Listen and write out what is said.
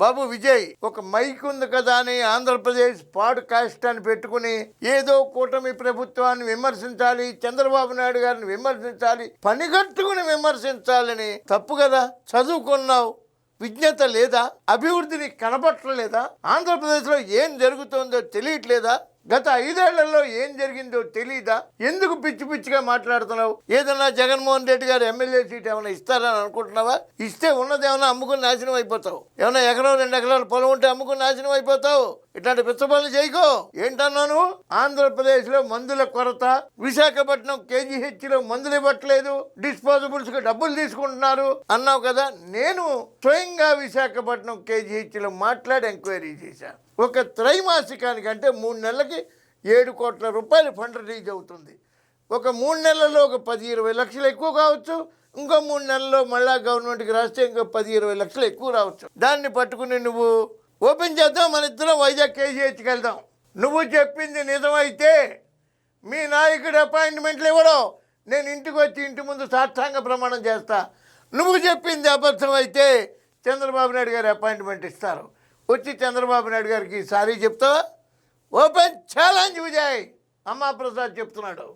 బాబు విజయ్ ఒక మైక్ ఉంది కదా అని ఆంధ్రప్రదేశ్ పాడ్కాస్ట్ అని పెట్టుకుని ఏదో కూటమి ప్రభుత్వాన్ని విమర్శించాలి, చంద్రబాబు నాయుడు గారిని విమర్శించాలి, పనిగట్టుకుని విమర్శించాలని తప్పు కదా. చదువుకున్నావు, విజ్ఞత లేదా, అభివృద్ధిని కనపట్టలేదా, ఆంధ్రప్రదేశ్లో ఏం జరుగుతుందో తెలియట్లేదా, గత 5 ఏళ్లలో ఏం జరిగిందో తెలీదా, ఎందుకు పిచ్చి పిచ్చిగా మాట్లాడుతున్నావు? ఏదన్నా జగన్మోహన్ రెడ్డి గారు ఎమ్మెల్యే సీట్ ఏమైనా ఇస్తారని అనుకుంటున్నావా? ఇస్తే ఉన్నదేమైనా అమ్ముకుని నాశనం అయిపోతావు. ఏమైనా 1-2 ఎకరాల పొలం ఉంటే అమ్ముకుని నాశనం అయిపోతావు. ఇట్లాంటి పిచ్చపనులు చేయకో. ఏంటన్నాను? ఆంధ్రప్రదేశ్లో మందుల కొరత, విశాఖపట్నం KGHలో మందులు ఇవ్వట్లేదు, డిస్పోజబుల్స్కి డబ్బులు తీసుకుంటున్నారు అన్నావు కదా. నేను స్వయంగా విశాఖపట్నం KGHలో మాట్లాడి ఎంక్వైరీ చేశాను. ఒక త్రైమాసికానికంటే 3 నెలలకి 7 కోట్ల రూపాయలు ఫండ్ రిలీజ్ అవుతుంది. ఒక 3 నెలల్లో ఒక 10-20 లక్షలు ఎక్కువ కావచ్చు, ఇంకో 3 నెలల్లో మళ్ళా గవర్నమెంట్కి రాస్తే ఇంకో 10-20 లక్షలు ఎక్కువ రావచ్చు. దాన్ని పట్టుకుని నువ్వు ఓపెన్ చేద్దాం, మన ఇద్దరం వైజాగ్ KGHకి వెళ్దాం. నువ్వు చెప్పింది నిజమైతే మీ నాయకుడు అపాయింట్మెంట్లు ఇవ్వడం, నేను ఇంటికి వచ్చి ఇంటి ముందు సాష్టాంగ ప్రమాణం చేస్తా. నువ్వు చెప్పింది అబద్ధం అయితే చంద్రబాబు నాయుడు గారు అపాయింట్మెంట్ ఇస్తారు. వచ్చి చంద్రబాబు నాయుడు గారికి సారీ చెప్తావా? Open challenge Vijay. అమ్మా ప్రసాద్ చెప్తున్నాడు.